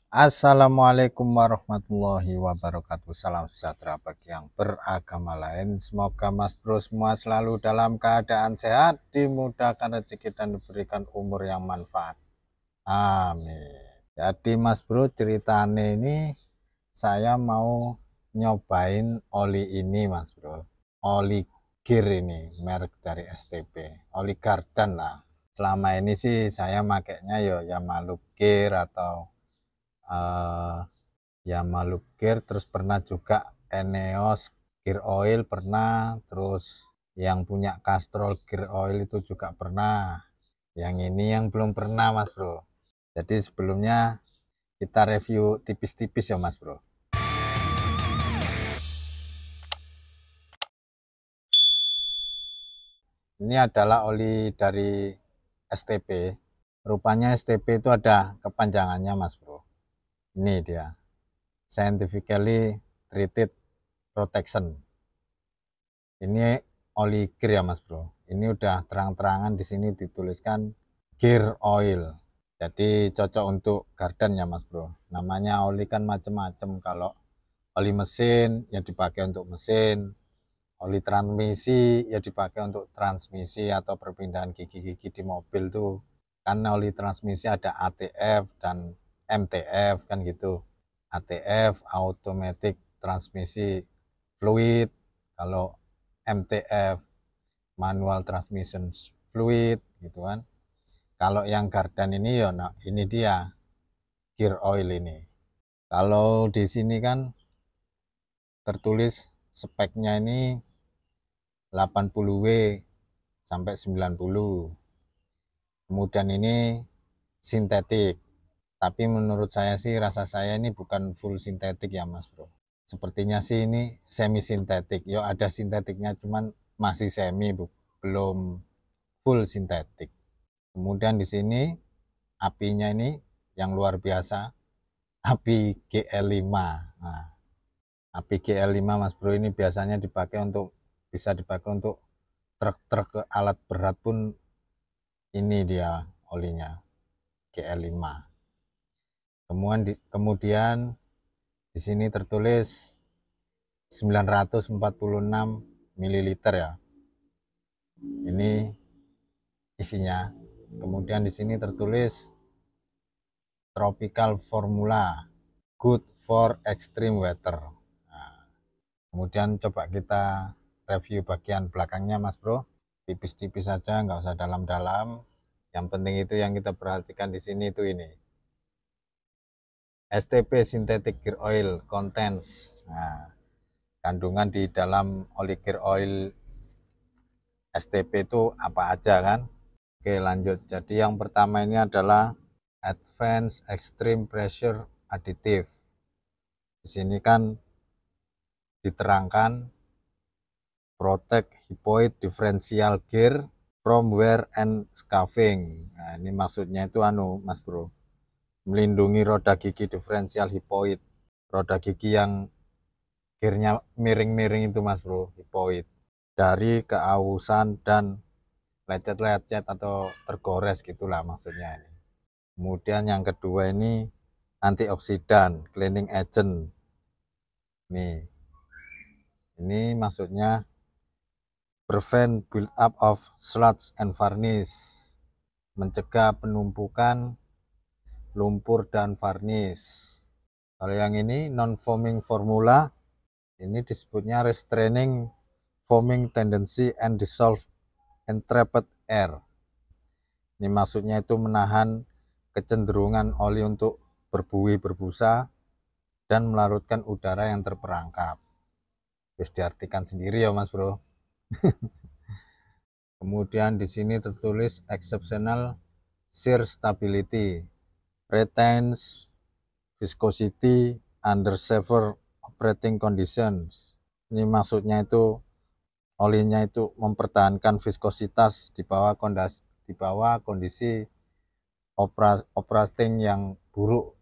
Assalamualaikum warahmatullahi wabarakatuh. Salam sejahtera bagi yang beragama lain. Semoga Mas Bro semua selalu dalam keadaan sehat, dimudahkan rezeki dan diberikan umur yang manfaat. Amin. Jadi Mas Bro, ceritanya ini saya mau nyobain oli ini Mas Bro. Oli Gear ini, merek dari STP. Oli Garden lah. Selama ini sih saya makainya ya Malup Gear atau uh, Yamaluk Gear, terus pernah juga Eneos Gear Oil pernah, terus yang punya Castrol Gear Oil itu juga pernah. Yang ini yang belum pernah Mas Bro. Jadi sebelumnya kita review tipis-tipis ya Mas Bro. Ini adalah oli dari STP. Rupanya STP itu ada kepanjangannya Mas Bro. Ini dia, Scientifically Treated Protection. Ini oli gear ya Mas Bro. Ini udah terang-terangan di sini dituliskan gear oil. Jadi cocok untuk garden ya Mas Bro. Namanya oli kan macam-macam. Kalau oli mesin ya dipakai untuk mesin, oli transmisi ya dipakai untuk transmisi atau perpindahan gigi-gigi di mobil tuh. Kan oli transmisi ada ATF dan MTF kan gitu. ATF automatic transmisi fluid, kalau MTF manual transmission fluid gitu kan. Kalau yang garden ini ya nah ini dia gear oil ini. Kalau di sini kan tertulis speknya ini 80W sampai 90. Kemudian ini sintetik. Tapi menurut saya sih rasa saya ini bukan full sintetik ya Mas Bro. Sepertinya sih ini semi sintetik. Yo ada sintetiknya cuman masih semi, belum full sintetik. Kemudian di sini apinya ini yang luar biasa, api GL5. Nah, api GL5 Mas Bro ini biasanya bisa dipakai untuk truk-truk ke alat berat pun ini dia olinya GL5. Kemudian di sini tertulis 946 ml ya. Ini isinya. Kemudian di sini tertulis Tropical Formula, good for extreme weather. Nah, kemudian coba kita review bagian belakangnya Mas Bro. Tipis-tipis saja, nggak usah dalam-dalam. Yang penting itu yang kita perhatikan di sini itu ini. STP Synthetic Gear Oil Contents. Nah, kandungan di dalam oli gear oil STP itu apa aja kan? Oke, lanjut. Jadi yang pertama ini adalah Advanced Extreme Pressure Additive. Di sini kan diterangkan protect hypoid differential gear from wear and scuffing. Nah, ini maksudnya itu Mas Bro, melindungi roda gigi diferensial hypoid. Roda gigi yang gearnya miring-miring itu Mas Bro, hypoid, dari keausan dan lecet-lecet atau tergores gitulah maksudnya ini. Kemudian yang kedua ini antioksidan, cleaning agent. Nih, ini maksudnya prevent build up of sludge and varnish, mencegah penumpukan lumpur dan varnish. Kalau yang ini non foaming formula, ini disebutnya restraining foaming tendency and dissolve entrapped air. Ini maksudnya itu menahan kecenderungan oli untuk berbuih berbusa dan melarutkan udara yang terperangkap. Terus diartikan sendiri ya Mas Bro. Kemudian di sini tertulis exceptional shear stability, retains viscosity under severe operating conditions. Ini maksudnya itu olinya itu mempertahankan viskositas di bawah kondisi operating yang buruk.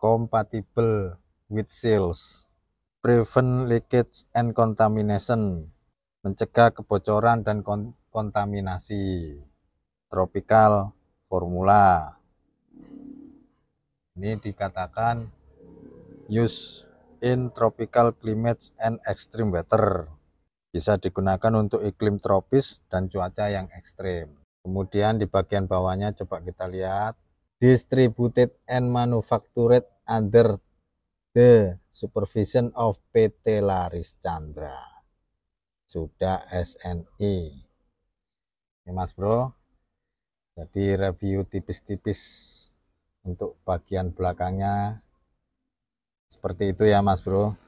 Compatible with seals, prevent leakage and contamination, mencegah kebocoran dan kontaminasi. Tropical Formula. Ini dikatakan use in tropical climates and extreme weather. Bisa digunakan untuk iklim tropis dan cuaca yang ekstrim. Kemudian di bagian bawahnya coba kita lihat. Distributed and manufactured under the supervision of PT Laris Chandra. Sudah SNI. Ini Mas Bro. Jadi review tipis-tipis untuk bagian belakangnya. Seperti itu ya Mas Bro.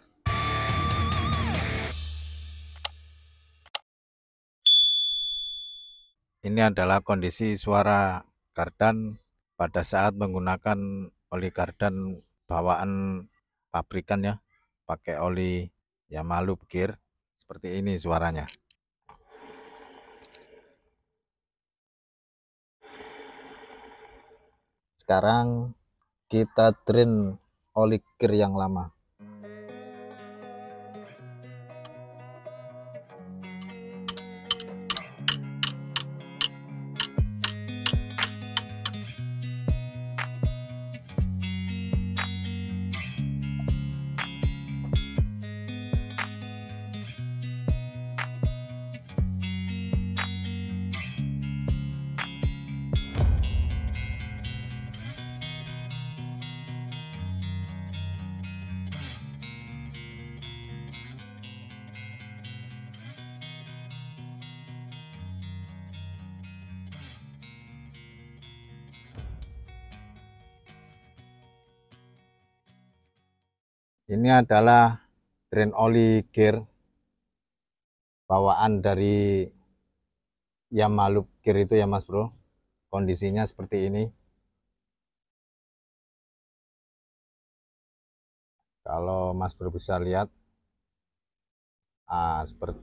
Ini adalah kondisi suara kardan pada saat menggunakan oli kardan bawaan pabrikan ya, pakai oli Yamalup Gear. Seperti ini suaranya. Sekarang kita drain oli gear yang lama. Ini adalah drain oli gear bawaan dari Yamalup Gear itu ya Mas Bro. Kondisinya seperti ini. Kalau Mas Bro bisa lihat,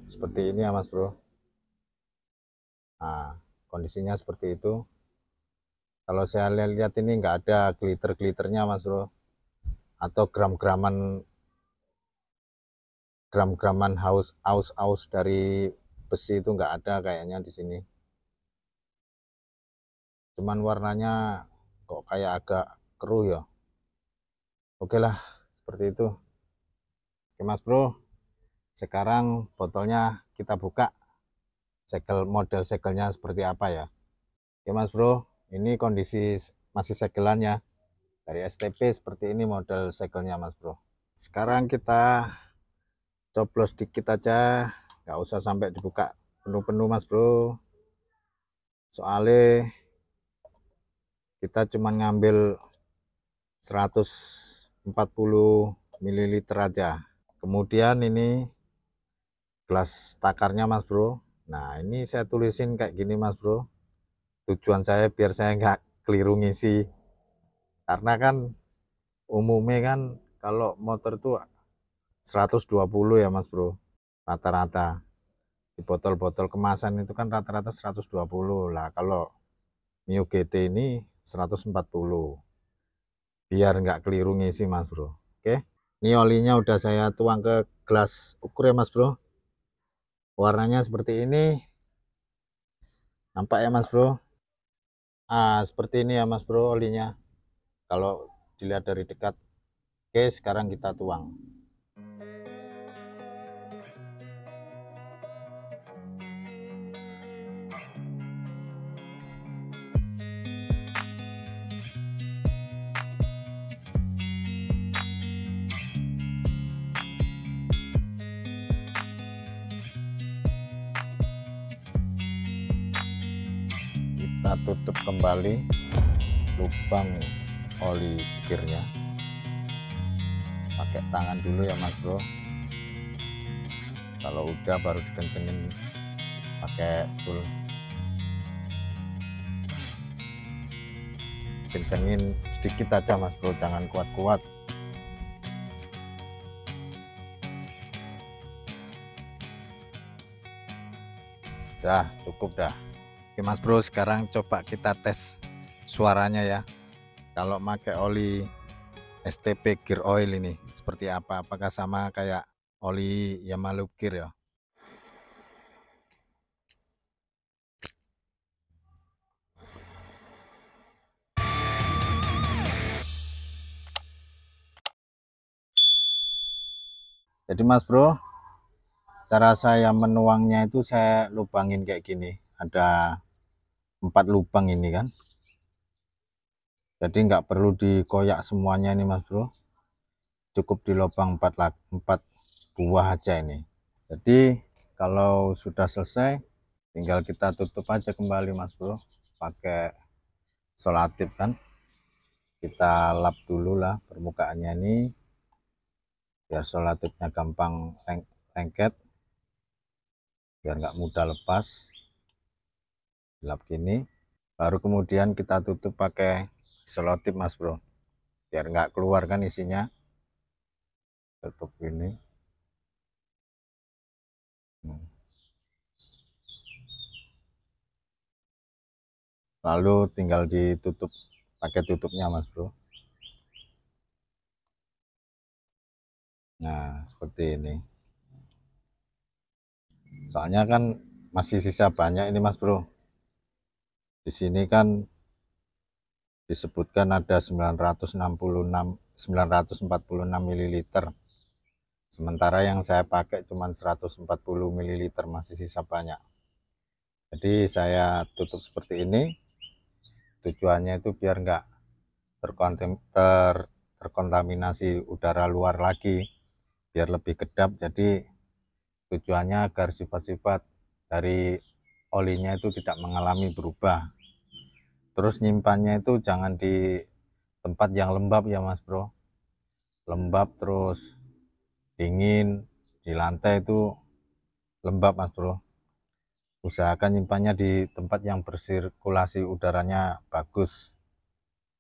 seperti ini ya Mas Bro. Nah, kondisinya seperti itu. Kalau saya lihat ini nggak ada glitter-glitternya Mas Bro, atau gram-graman aus dari besi itu nggak ada kayaknya di sini. Cuman warnanya kok kayak agak keruh ya. Oke lah, seperti itu. Oke Mas Bro, sekarang botolnya kita buka. Model segelnya seperti apa ya. Oke Mas Bro, ini kondisi masih segelannya. Dari STP seperti ini model segelnya Mas Bro. Sekarang kita coblos dikit aja, nggak usah sampai dibuka penuh-penuh Mas Bro. Soalnya kita cuma ngambil 140 ml aja. Kemudian ini gelas takarnya Mas Bro. Nah ini saya tulisin kayak gini Mas Bro. Tujuan saya biar saya nggak keliru ngisi. Karena kan umumnya kan kalau motor tuh 120 ya Mas Bro. Rata-rata. Di botol-botol kemasan itu kan rata-rata 120 lah. Kalau Mio GT ini 140. Biar nggak keliru ngisi Mas Bro. Oke. Ini olinya udah saya tuang ke gelas ukur ya Mas Bro. Warnanya seperti ini. Nampak ya Mas Bro. Seperti ini ya Mas Bro olinya. Kalau dilihat dari dekat. Oke, sekarang kita tuang. Kita tutup kembali lubang oli gearnya pakai tangan dulu ya Mas Bro. Kalau udah baru dikencengin pakai tool. Kencengin sedikit aja Mas Bro, jangan kuat-kuat. Dah cukup dah. Oke Mas Bro, sekarang coba kita tes suaranya ya. Kalau pakai oli STP Gear Oil ini seperti apa? Apakah sama kayak oli Yamalup Gear ya? Jadi Mas Bro, cara saya menuangnya itu saya lubangin kayak gini, ada 4 lubang ini kan, jadi nggak perlu dikoyak semuanya ini Mas Bro, cukup di lubang 4 buah aja ini. Jadi kalau sudah selesai tinggal kita tutup aja kembali Mas Bro, pakai selotip kan, kita lap dulu lah permukaannya ini biar selotipnya gampang lengket, biar nggak mudah lepas. Lap gini, baru kemudian kita tutup pakai selotip Mas Bro, biar nggak keluar kan isinya. Tutup ini. Lalu tinggal ditutup pakai tutupnya Mas Bro. Nah seperti ini, soalnya kan masih sisa banyak ini Mas Bro. Di sini kan disebutkan ada 946 ml, sementara yang saya pakai cuma 140 ml, masih sisa banyak. Jadi saya tutup seperti ini, tujuannya itu biar nggak terkontaminasi udara luar lagi, biar lebih kedap. Jadi tujuannya agar sifat-sifat dari olinya itu tidak mengalami berubah. Terus nyimpannya itu jangan di tempat yang lembab ya Mas Bro, lembab terus dingin, di lantai itu lembab Mas Bro. Usahakan nyimpannya di tempat yang bersirkulasi udaranya bagus,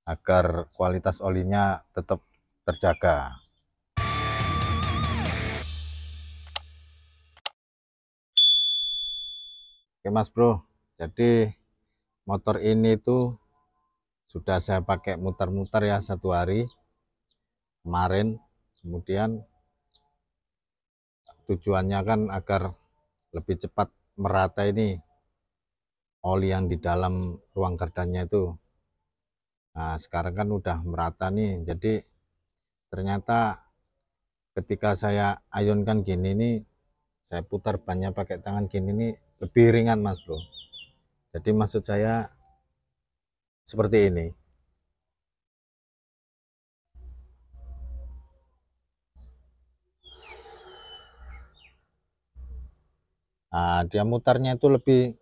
agar kualitas olinya tetap terjaga. Oke Mas Bro, jadi motor ini tuh sudah saya pakai muter-muter ya 1 hari kemarin. Kemudian tujuannya kan agar lebih cepat merata ini oli yang di dalam ruang gardannya itu. Nah sekarang kan udah merata nih, jadi ternyata ketika saya ayunkan gini nih, saya putar bannya pakai tangan gini nih lebih ringan Mas Bro. Jadi maksud saya seperti ini. Nah, dia mutarnya itu lebih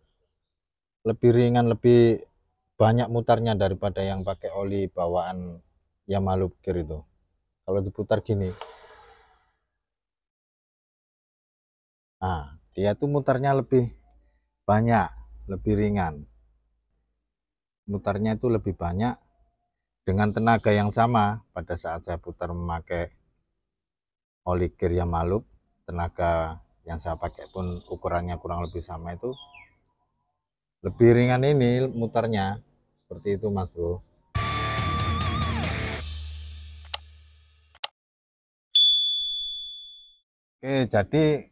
ringan, lebih banyak mutarnya daripada yang pakai oli bawaan Yamaha Gear itu. Kalau diputar gini, nah dia tuh mutarnya lebih banyak, lebih ringan. Mutarnya itu lebih banyak dengan tenaga yang sama. Pada saat saya putar memakai oli gear Yamaha, tenaga yang saya pakai pun ukurannya kurang lebih sama, itu lebih ringan ini mutarnya. Seperti itu Mas Bro. Oke, jadi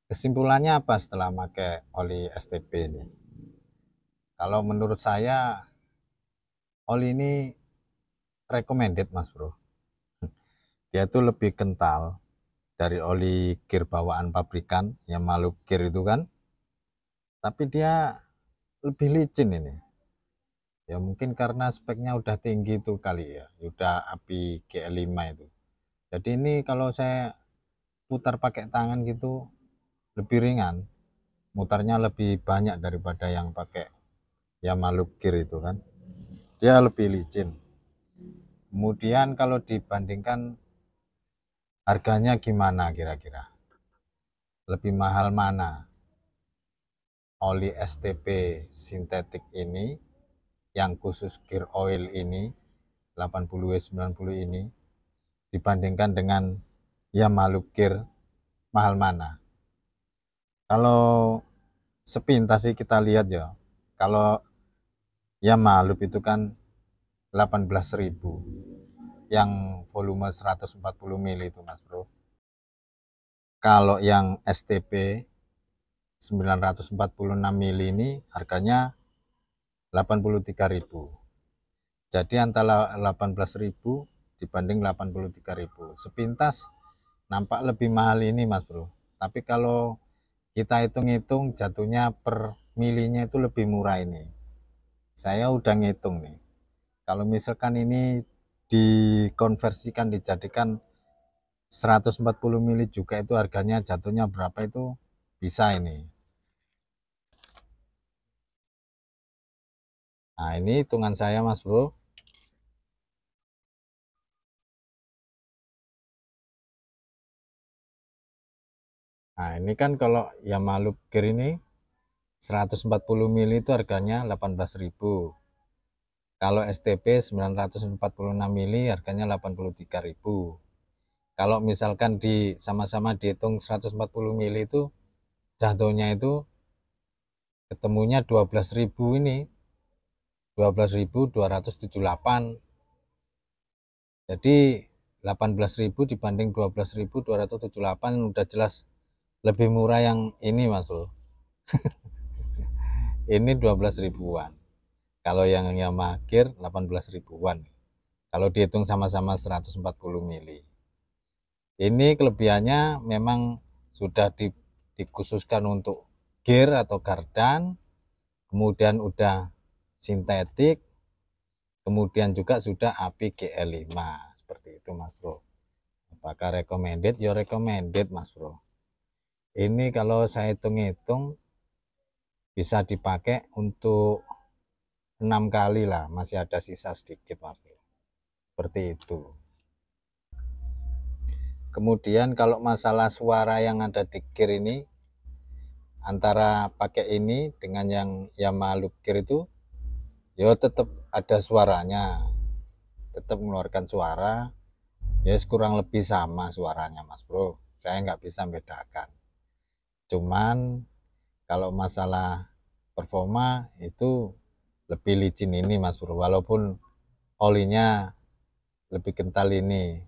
kesimpulannya apa setelah pakai oli STP ini? Kalau menurut saya oli ini recommended Mas Bro. Dia itu lebih kental dari oli gear bawaan pabrikan yang Yamaha Gear itu kan, tapi dia lebih licin ini. Ya mungkin karena speknya udah tinggi itu kali ya, udah API GL5 itu. Jadi ini kalau saya putar pakai tangan gitu lebih ringan, mutarnya lebih banyak daripada yang pakai Yamaha Gear itu kan. Dia lebih licin. Kemudian kalau dibandingkan harganya gimana kira-kira? Lebih mahal mana? Oli STP sintetik ini yang khusus gear oil ini 80W90 ini dibandingkan dengan Yamaha Gear, mahal mana? Kalau sepintas sih kita lihat ya, kalau Yamaha itu kan 18.000 yang volume 140 ml itu Mas Bro. Kalau yang STP 946 ml ini harganya 83.000. Jadi antara 18.000 dibanding 83.000. Sepintas nampak lebih mahal ini Mas Bro, tapi kalau kita hitung-hitung jatuhnya per milinya itu lebih murah ini. Saya udah ngitung nih, kalau misalkan ini dikonversikan dijadikan 140 mili juga itu harganya jatuhnya berapa itu bisa ini. Nah ini hitungan saya Mas Bro. Nah ini kan kalau Yamaha Loop Gear ini 140 mili itu harganya 18.000. Kalau STP 946 mili harganya 83.000. Kalau misalkan sama-sama dihitung 140 mili itu jatuhnya itu ketemunya 12.000 ini. 12.278. Jadi 18.000 dibanding 12.278 udah jelas lebih murah yang ini Mas Bro. Ini 12 ribuan. Kalau yang Yamaha Gear 18 ribuan. Kalau dihitung sama-sama 140 mili. Ini kelebihannya memang sudah dikhususkan untuk gear atau kardan, kemudian udah sintetik, kemudian juga sudah API GL5 seperti itu Mas Bro. Apakah recommended? Ya recommended Mas Bro. Ini kalau saya hitung-hitung bisa dipakai untuk 6 kali lah, masih ada sisa sedikit Mas Bro. Seperti itu. Kemudian kalau masalah suara yang ada di gear ini, antara pakai ini dengan yang Yamaha Loop Gear itu ya tetap ada suaranya, tetap mengeluarkan suara, ya kurang lebih sama suaranya Mas Bro. Saya nggak bisa membedakan. Cuman kalau masalah performa itu lebih licin ini Mas Bro, walaupun olinya lebih kental ini.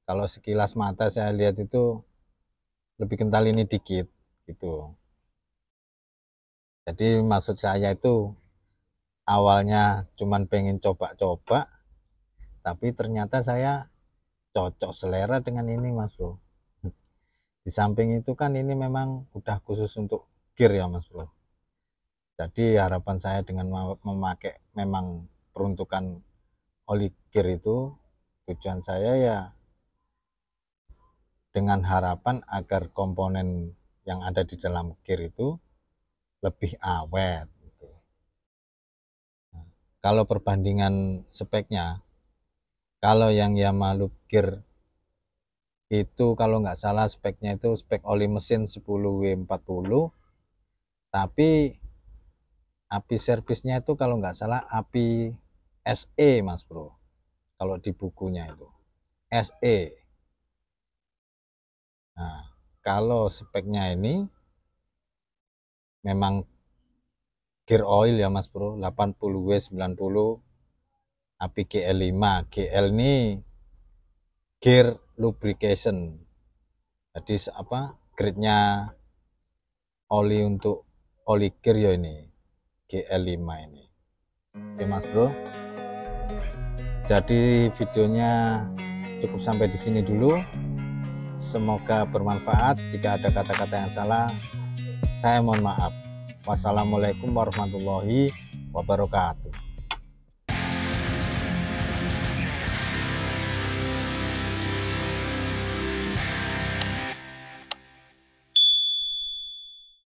Kalau sekilas mata saya lihat itu lebih kental ini dikit gitu. Jadi maksud saya itu awalnya cuman pengen coba-coba, tapi ternyata saya cocok selera dengan ini Mas Bro. Di samping itu kan ini memang udah khusus untuk gear ya Mas Bro. Jadi harapan saya dengan memakai memang peruntukan oli gear itu, tujuan saya ya dengan harapan agar komponen yang ada di dalam gear itu lebih awet gitu. Nah, kalau perbandingan speknya, kalau yang Yamaha Loop Gear itu kalau nggak salah speknya itu spek oli mesin 10W40, tapi API servisnya itu kalau nggak salah API SE Mas Bro, kalau di bukunya itu SE. Nah kalau speknya ini memang gear oil ya Mas Bro, 80W90 API GL5. GL ini gear lubrication, jadi apa grade-nya oli untuk oli gear ya ini GL5 ini. Oke Mas Bro, jadi videonya cukup sampai di sini dulu. Semoga bermanfaat. Jika ada kata-kata yang salah, saya mohon maaf. Wassalamualaikum warahmatullahi wabarakatuh.